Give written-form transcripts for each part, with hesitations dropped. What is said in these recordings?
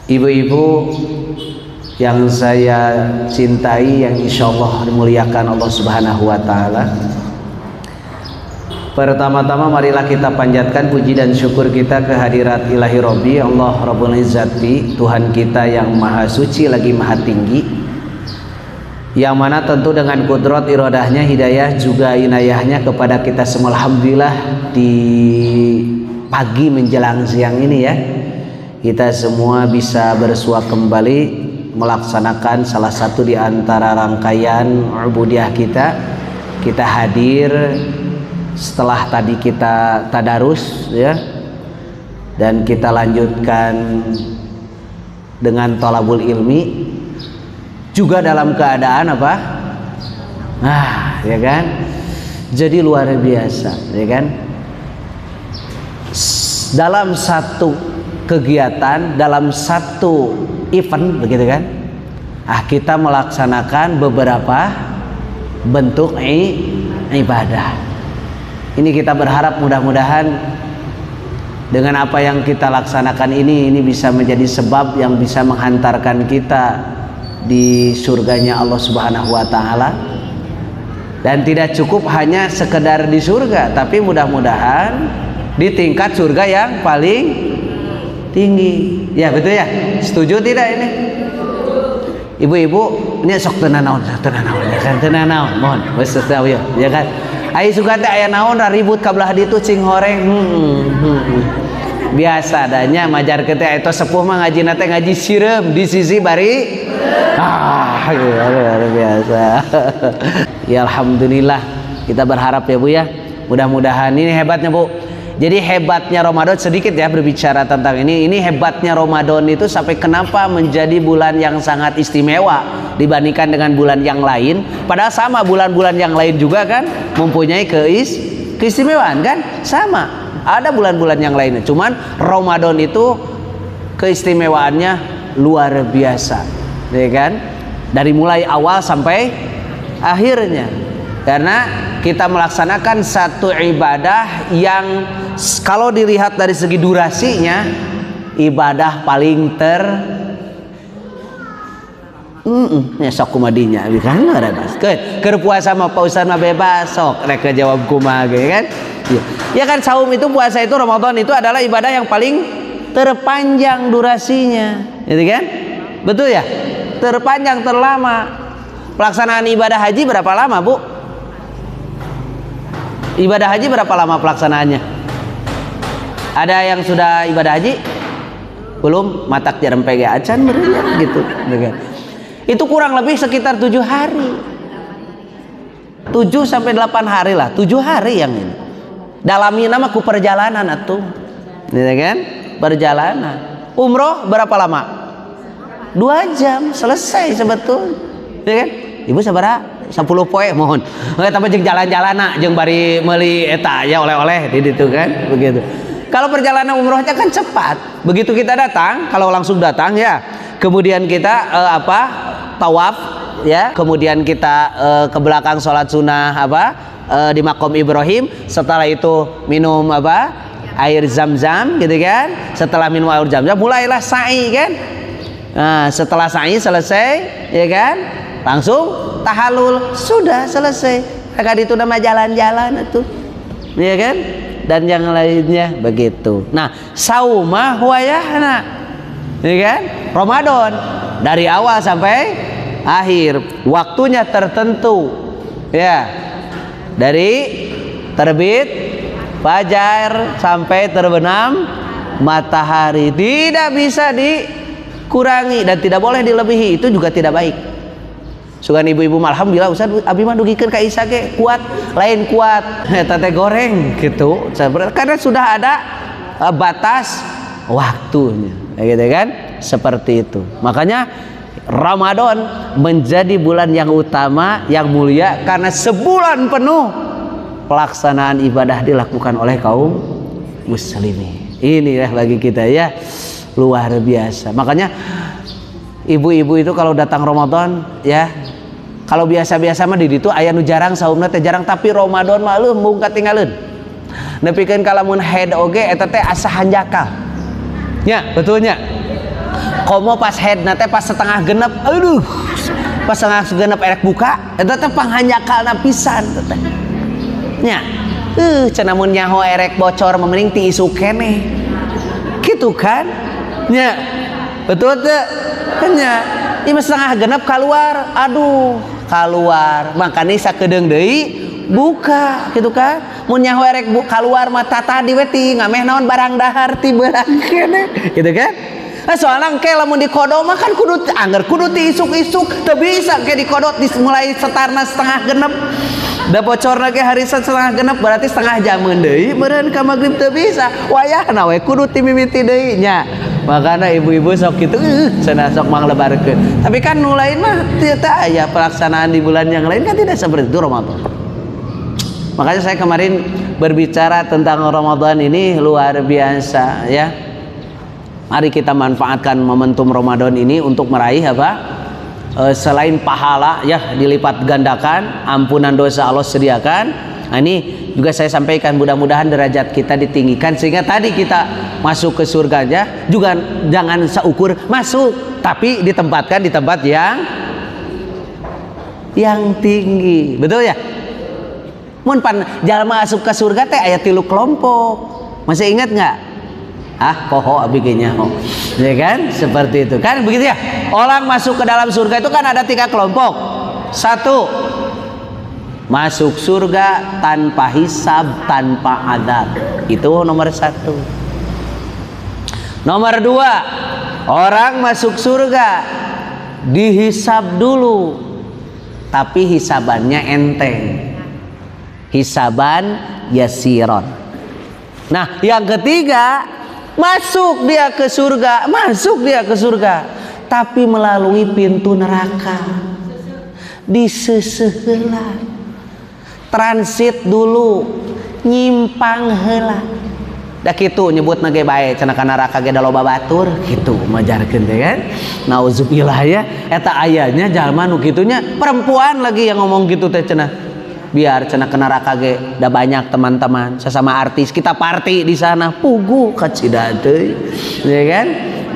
Ibu-ibu yang saya cintai, yang insya Allah dimuliakan Allah Subhanahu wa Ta'ala, pertama-tama marilah kita panjatkan puji dan syukur kita kehadirat Ilahi Robbi Allah Rabbul Izzati, Tuhan kita yang maha suci lagi maha tinggi, yang mana tentu dengan kudrat iradahnya, hidayah juga inayahnya kepada kita semua. Alhamdulillah di pagi menjelang siang ini ya, kita semua bisa bersua kembali melaksanakan salah satu di antara rangkaian ubudiyah kita. Kita hadir setelah tadi kita tadarus ya, dan kita lanjutkan dengan thalabul ilmi juga dalam keadaan apa? Nah, ya kan? Jadi luar biasa, ya kan? Dalam satu kegiatan, dalam satu event begitu kan? Kita melaksanakan beberapa bentuk ibadah. Ini kita berharap mudah-mudahan dengan apa yang kita laksanakan ini bisa menjadi sebab yang bisa menghantarkan kita di surganya Allah Subhanahu wa Ta'ala. Dan tidak cukup hanya sekedar di surga, tapi mudah-mudahan di tingkat surga yang paling tinggi. Ya betul ya? Setuju tidak ini? Ibu-ibu, ini sok tenanaon, mohon, ya kan? Ai suka teh aya naon ribut ka belah ditu cing horeng. Biasa adanya majar ke teh eta sepuh mah ngajina teh ngaji sireum di sisi bari. Luar biasa. Ya alhamdulillah, kita berharap ya Bu ya, mudah-mudahan ini hebatnya Bu. Jadi hebatnya Ramadan, sedikit ya berbicara tentang ini hebatnya Ramadan itu sampai kenapa menjadi bulan yang sangat istimewa dibandingkan dengan bulan yang lain. Padahal sama, bulan-bulan yang lain juga kan mempunyai keistimewaan kan, sama. Ada bulan-bulan yang lainnya, cuman Ramadan itu keistimewaannya luar biasa, ya kan? Dari mulai awal sampai akhirnya. Karena kita melaksanakan satu ibadah yang kalau dilihat dari segi durasinya, ibadah paling sok kumadinya kan ada mas keur puasa mah pausan mah bebas sok rek jawab kumaha kan ya kan. Saum itu, puasa itu, Ramadan itu adalah ibadah yang paling terpanjang durasinya, gitu kan? Betul ya? Terpanjang, terlama. Pelaksanaan ibadah haji berapa lama Bu? Ibadah haji berapa lama pelaksanaannya? Ada yang sudah ibadah haji? Belum? Matak jarempege acan meureun gitu, kan? Itu kurang lebih sekitar 7 hari. 7 sampai 8 hari lah, 7 hari yang ini. Dalamnya mah ku perjalanan atuh. Gitu kan? Perjalanan. Umroh berapa lama? 2 jam selesai sebetulnya. Ya kan? Ibu sabaraha? 10 poe mohon. Tapi jeung jalan-jalanna jeung bari meuli eta ya oleh-oleh di ditu kan, begitu. Kalau perjalanan umrohnya kan cepat. Begitu kita datang, kalau langsung datang ya, kemudian kita tawaf ya, kemudian kita ke belakang sholat sunnah di makom Ibrahim, setelah itu minum air zam-zam gitu kan. Setelah minum air zam-zam mulailah sa'i kan. Nah, setelah sa'i selesai ya kan, langsung tahalul, sudah selesai. Agak itu nama jalan-jalan itu, ya kan? Dan yang lainnya begitu. Nah, saumah wayahna, ya kan? Ramadan dari awal sampai akhir, waktunya tertentu, ya. Dari terbit fajar sampai terbenam matahari, tidak bisa dikurangi dan tidak boleh dilebihi. Itu juga tidak baik. Sugan ibu-ibu alhamdulillah Ustaz abi mah dugikeun ka Isa ge kuat, lain kuat eta teh goreng gitu. Karena sudah ada batas waktunya, gitu kan? Seperti itu. Makanya Ramadan menjadi bulan yang utama, yang mulia karena sebulan penuh pelaksanaan ibadah dilakukan oleh kaum muslimin. Inilah bagi kita ya luar biasa. Makanya ibu-ibu itu kalau datang Ramadan ya, kalau biasa-biasa mah di ditu aya nu jarang saumna teh jarang, tapi Ramadan mah leuh mung katinggalieun. Nepikeun kalamun haid oge eta teh asa hanjakal. Nya, betulnya. komo pas head nate pas setengah genep, aduh pas setengah genep erek buka eta teh panghanyakalna pisan teh nya. Cenah mun nyaho erek bocor mending ti isu keneh gitu kan nya, betul teh kan nya. Ini setengah genep keluar, aduh keluar makanya sakedeung deui buka gitu kan. Mun nyaho erek keluar mata tadi we ti ngameh naon barang dahar ti beurang keneh gitu kan. Nah soalnya engke lamun dikodok mah kan kudu angger kudu ti isuk-isuk teu bisa ke dikodok mulai setarna setengah genep. Da bocorna ge harisan setengah genep berarti setengah jaman deui meureun ka magrib teu bisa. Wayahna we kudu ti mimiti deui nya. Makanya ibu-ibu sok gitu cenah sok manglebarkeun. Tapi kan nu lain mah teu aya pelaksanaan di bulan yang lain kan tidak seperti itu Ramadan. Makanya saya kemarin berbicara tentang Ramadan ini luar biasa ya. Mari kita manfaatkan momentum Ramadan ini untuk meraih apa? Selain pahala ya dilipat gandakan, ampunan dosa Allah sediakan. Nah, ini juga saya sampaikan mudah-mudahan derajat kita ditinggikan sehingga tadi kita masuk ke surganya juga jangan seukur masuk, tapi ditempatkan di tempat yang tinggi. Betul ya? Mun pan jalma asup ke surga teh aya 3 kelompok. Masih ingat nggak? Poho abigenya ho. Ya kan? Seperti itu. Kan begitu ya? Orang masuk ke dalam surga itu kan ada 3 kelompok. 1, masuk surga tanpa hisab, tanpa adab. Itu nomor 1. Nomor 2, orang masuk surga dihisab dulu, tapi hisabannya enteng. Hisaban yasiron. Nah, yang ketiga, masuk dia ke surga, tapi melalui pintu neraka. Diseseuheula. Transit dulu, nyimpang heula. Da kitu nyebutna ge bae cenah ka neraka ge da loba batur kitu majarkeun teh kan. Nauzubillah ya, eta ayanya jalma nu kitunya perempuan lagi yang ngomong gitu teh cenah. Biar cenah ke neraka ge da banyak teman-teman sesama artis kita party di sana pugu kacida deui. Ya kan?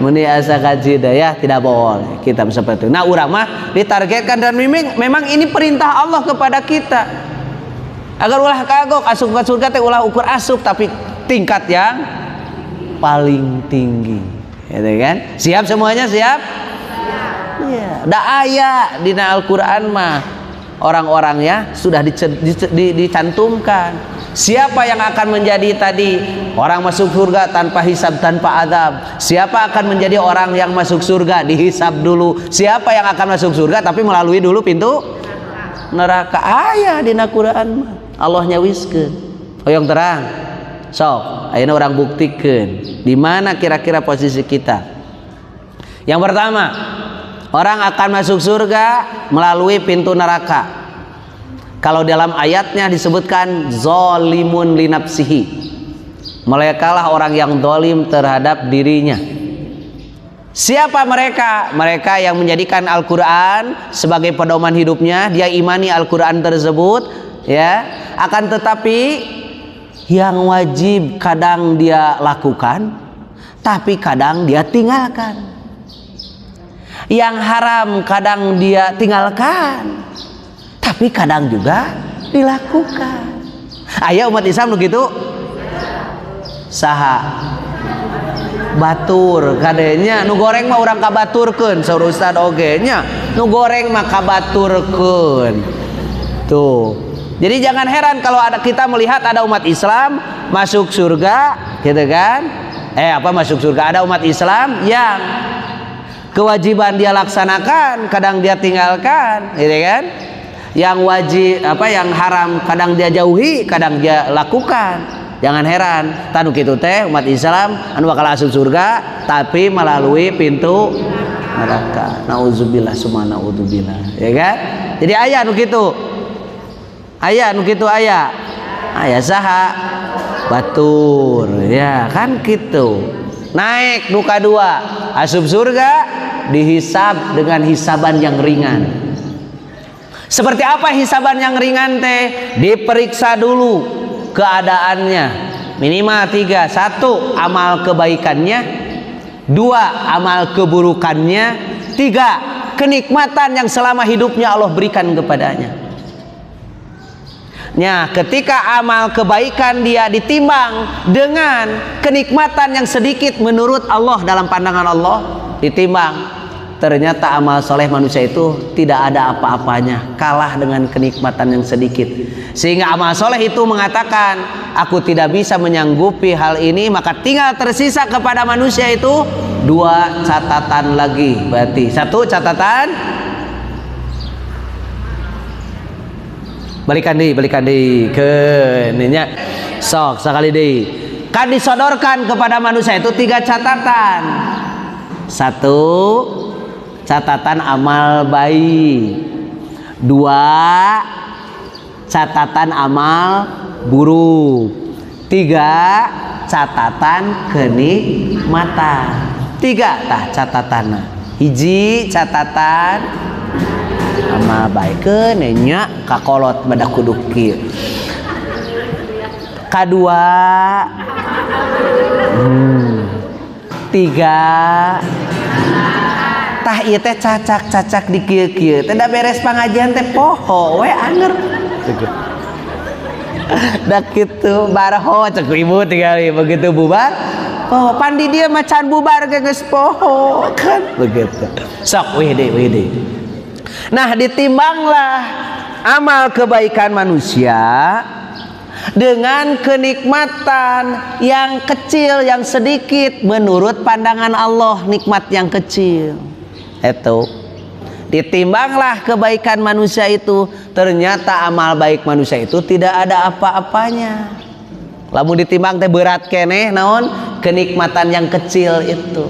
Mun asa kacida ya tidak boleh kita seperti itu. Nah, urang mah ditargetkan dan memang ini perintah Allah kepada kita. Agar ulah kagok asup ke surga teh ulah ukur asup tapi tingkat yang paling tinggi. Gitu kan? Siap semuanya siap? Iya. Da aya dina Al-Qur'an mah orang-orangnya sudah dicantumkan. Siapa yang akan menjadi tadi orang masuk surga tanpa hisab tanpa adab? Siapa akan menjadi orang yang masuk surga dihisab dulu? Siapa yang akan masuk surga tapi melalui dulu pintu neraka? Aya dina Quran mah. Allah nyawiskeun. Hoyong terang. Sok, ayeuna orang buktikeun di mana kira-kira posisi kita. Yang pertama, orang akan masuk surga melalui pintu neraka. Kalau dalam ayatnya disebutkan zalimun linafsihi. Merekalah orang yang zalim terhadap dirinya. Siapa mereka? Mereka yang menjadikan Al-Qur'an sebagai pedoman hidupnya, dia imani Al-Qur'an tersebut, ya. Akan tetapi yang wajib kadang dia lakukan, tapi kadang dia tinggalkan. Yang haram kadang dia tinggalkan, tapi kadang juga dilakukan. Aya umat Islam begitu? Saha? Batur kadenya nu goreng mah urang kabaturkeun saur ustad oge nya. Nu goreng mah kabaturkeun. Tuh. Jadi jangan heran kalau kita melihat ada umat Islam masuk surga, gitu kan? Masuk surga ada umat Islam yang kewajiban dia laksanakan, kadang dia tinggalkan, gitu kan? Yang wajib yang haram kadang dia jauhi, kadang dia lakukan. Jangan heran, tanu kitu teh umat Islam anu bakal asup surga tapi melalui pintu neraka. Nauzubillah summa naudzubillah, ya kan? Jadi aya anu kitu. Aya nu kitu aya saha batur ya kan gitu. Naik nu kadua asup surga dihisab dengan hisaban yang ringan. Seperti apa hisaban yang ringan teh? Diperiksa dulu keadaannya minimal 3. 1 amal kebaikannya, Dua, amal keburukannya. Tiga, kenikmatan yang selama hidupnya Allah berikan kepadanya. Nah, ketika amal kebaikan dia ditimbang dengan kenikmatan yang sedikit menurut Allah, dalam pandangan Allah ditimbang, ternyata amal soleh manusia itu tidak ada apa-apanya, kalah dengan kenikmatan yang sedikit. Sehingga amal soleh itu mengatakan, aku tidak bisa menyanggupi hal ini, maka tinggal tersisa kepada manusia itu dua catatan lagi. Berarti satu catatan, balikan di ke ininya sok sekali deh, kan disodorkan kepada manusia itu tiga catatan. Satu, catatan amal baik. Dua, catatan amal buruk. Tiga, catatan kenikmatan. Tiga tah catatan. Hiji catatan amal baik nya kakolot badak kudu kieu. Kadua, tiga, tah ieu teh cacak di kieu-kieu teh da beres pangajian teh poho we anger. Da kitu barho cek ibu tinggal begitu bubar. Oh, pandi dia macan bubar geus poho kan begitu. Sok weh deui. Nah, ditimbanglah amal kebaikan manusia dengan kenikmatan yang kecil, yang sedikit menurut pandangan Allah, nikmat yang kecil. Itu ditimbanglah kebaikan manusia itu, ternyata amal baik manusia itu tidak ada apa-apanya. Lamun ditimbang teh berat keneh naon kenikmatan yang kecil itu.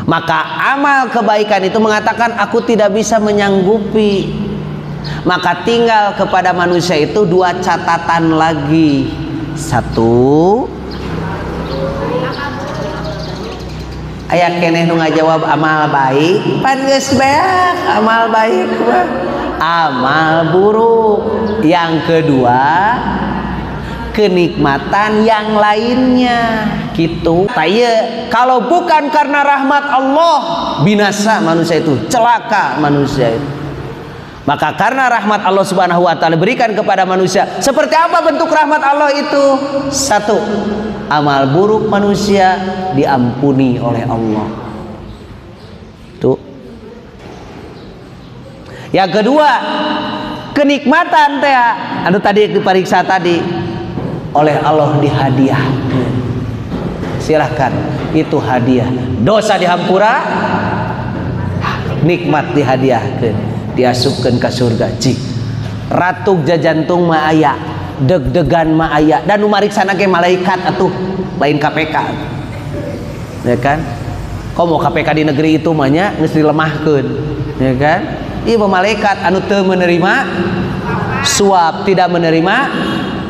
Maka amal kebaikan itu mengatakan aku tidak bisa menyanggupi. Maka tinggal kepada manusia itu dua catatan lagi. Satu, aya keneh nu ngajawab amal baik, pan geus beak amal baik mah. Amal buruk. Yang kedua, kenikmatan yang lainnya gitu. Taya, kalau bukan karena rahmat Allah, binasa manusia itu, celaka manusia itu. Maka karena rahmat Allah Subhanahu wa taala berikan kepada manusia, seperti apa bentuk rahmat Allah itu? Satu, amal buruk manusia diampuni oleh Allah. Tuh. Yang kedua, kenikmatan teh anu tadi diperiksa tadi oleh Allah dihadiahkan. Silahkan, itu hadiah. Dosa dihampura, nikmat dihadiahkan, diasupkan ke surga. Cik ratuk jajantung ma aya, deg-degan ma aya, dan numariksana ge malaikat atuh, lain KPK. Ya kan? Kok mau KPK di negeri itu mah nya geus dilemahkeun, ya kan? Ieu malaikat anu teu menerima suap, tidak menerima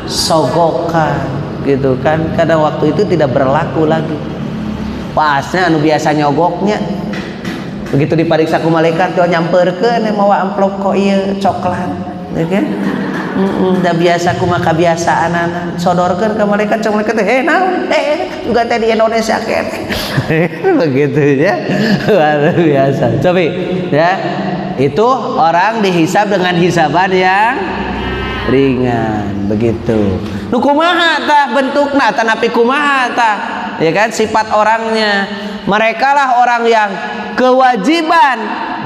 sogokan. Gitu kan, karena waktu itu tidak berlaku lagi. Pasnya anu biasa nyogoknya, begitu diperiksa ku malaikat tuh nyamperkeun mawa amplop kok ieu coklat, ya kan? Da biasa ku mah kabiasaanana sodorkeun ka malaikat, cok malaikat teh naon juga teh di Indonesia ket. Begitu ya. Luar biasa. Coba ya. Itu orang dihisab dengan hisaban yang ringan begitu. Nu kumaha tah bentukna tah napi kumaha tah, ya kan, sifat orangnya. Mereka lah orang yang kewajiban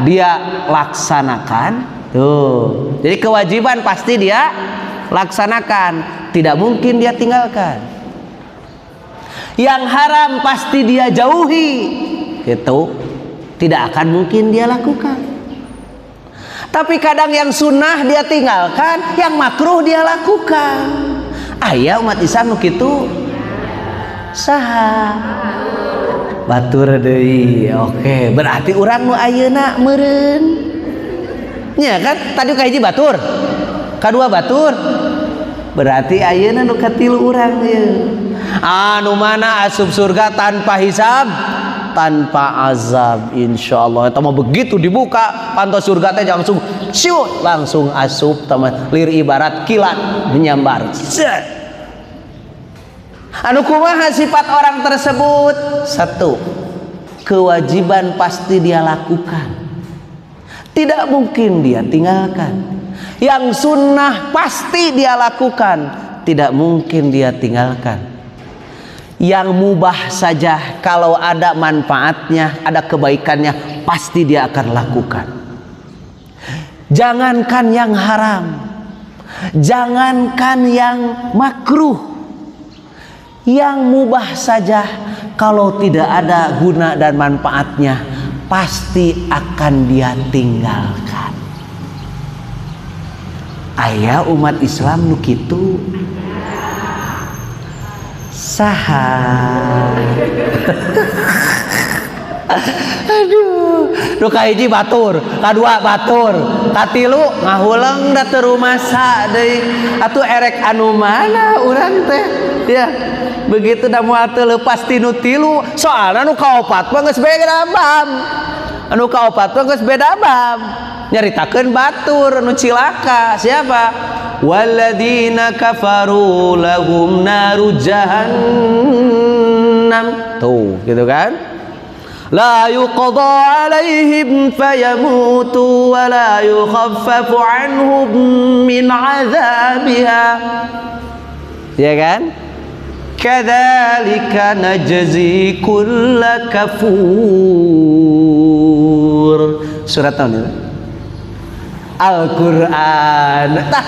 dia laksanakan. Tuh. Jadi kewajiban pasti dia laksanakan, tidak mungkin dia tinggalkan. Yang haram pasti dia jauhi. Gitu. Tidak akan mungkin dia lakukan. Tapi kadang yang sunnah dia tinggalkan, yang makruh dia lakukan. Aya umat Islam nu kitu saha batur deui. Oke, berarti urang nu ayeuna meureun nya kan, tadi ka hiji batur, kadua batur, berarti ayeuna nu katilu urang ieu. Anu mana asup surga tanpa hisab, tanpa azab, insyaallah. Eta mah begitu dibuka panto surga teh langsung syut, langsung asup teman, lir ibarat kilat menyambar. Anu kumaha sifat orang tersebut? Satu, kewajiban pasti dia lakukan, tidak mungkin dia tinggalkan. Yang sunnah pasti dia lakukan, tidak mungkin dia tinggalkan. Yang mubah saja kalau ada manfaatnya, ada kebaikannya, pasti dia akan lakukan. Jangankan yang haram, jangankan yang makruh, yang mubah saja kalau tidak ada guna dan manfaatnya, pasti akan dia tinggalkan. Aya umat Islam nu kitu saha. Aduh, nu kahiji batur, kadua batur, katilu ngahulang da teu rumasa deui. Atuh erek anu mana urang teh? Ya, begitu da moal teu leupas ti nu tilu, soalna nu kaopat mah geus beda bab. Anu kaopat mah geus beda bab. Nyaritakeun batur anu cilaka siapa? Walladzina kafaru lahum naru jahannam. Tuh, gitu kan? La yuqda alaihim fayamutu wa la yukhaffafu anhum min azabiha. Ya kan? Kadzalika najzi kulla kafur. Surat tahun itu Al-Quran. Tah,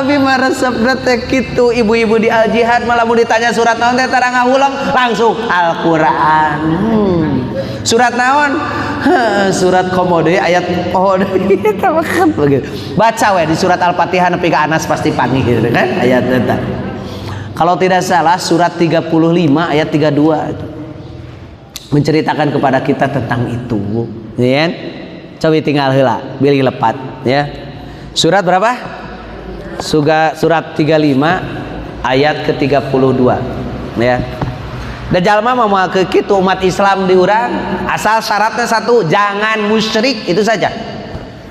abi maresepna teh kitu, ibu-ibu di Al Jihad malah mau ditanya surat naon teh tara ngahulang langsung Al-Quran. Surat naon? Surat Komode ayat baca we di surat Al-Fatihah nepi ka Anas pasti panggih gitu kan ayat eta. Kalau tidak salah surat 35 ayat 32 itu menceritakan kepada kita tentang itu, ya kan? Coba tinggal heula, bilih lepat ya. Surat berapa? Surat 35 ayat ke-32 ya. Da jalma mah moal ke kitu umat Islam di urang, asal syaratnya satu, jangan musyrik, itu saja.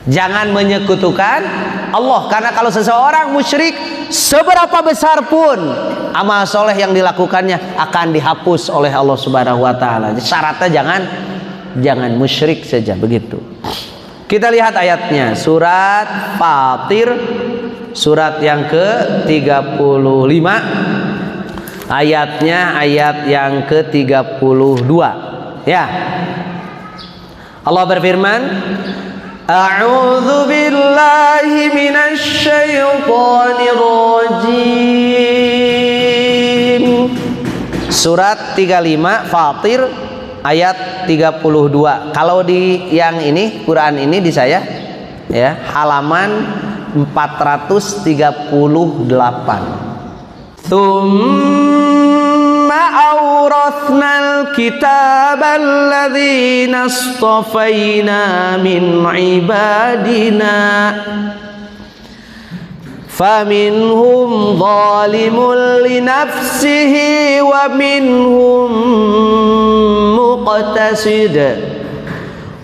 Jangan menyekutukan Allah, karena kalau seseorang musyrik seberapa besar pun amal soleh yang dilakukannya akan dihapus oleh Allah Subhanahu wa taala. Syaratnya jangan musyrik saja, begitu. Kita lihat ayatnya, surat Fatir, surat yang ke-35, ayatnya ayat yang ke-32 ya. Allah berfirman, A'udzu billahi minasy syaithanir rajim. Surat 35 Fatir ayat 32. Kalau di yang ini Quran ini di saya ya, halaman 438. Tsumma awrathnal kitabal ladzina astafaina min ibadina faminhum zalimun li nafsihi wa minhum muqtasid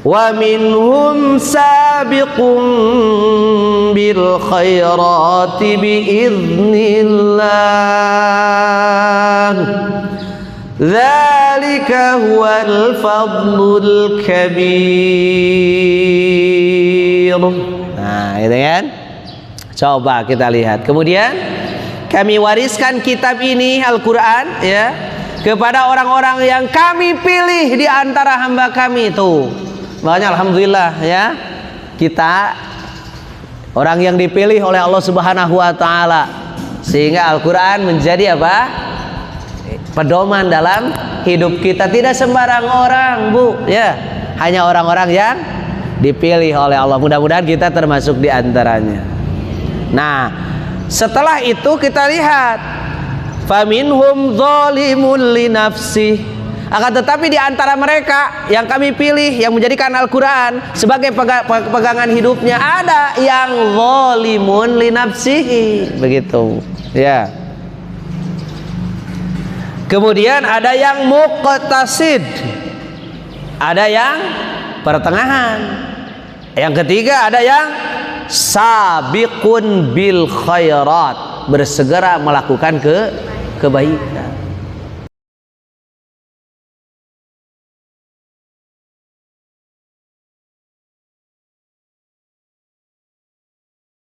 wa minhum sabiqun bil khairati biiznillah. Dzalika huwal fadlul kabir. Nah, itu kan? Coba kita lihat. Kemudian kami wariskan kitab ini Al-Quran ya kepada orang-orang yang kami pilih di antara hamba kami itu. Makanya alhamdulillah ya, kita orang yang dipilih oleh Allah Subhanahu wa taala, sehingga Al-Quran menjadi apa? Pedoman dalam hidup kita. Tidak sembarang orang, Bu, ya. Hanya orang-orang yang dipilih oleh Allah. Mudah-mudahan kita termasuk di antaranya. Nah, setelah itu kita lihat faminhum zalimun li nafsi. Akan tetapi di antara mereka yang kami pilih, yang menjadikan Al-Quran sebagai pegangan hidupnya, ada yang zalimun li nafsihi, begitu ya. Kemudian ada yang muqtasid, ada yang pertengahan, yang ketiga ada yang sabiqun bil khairat, bersegera melakukan kebaikan.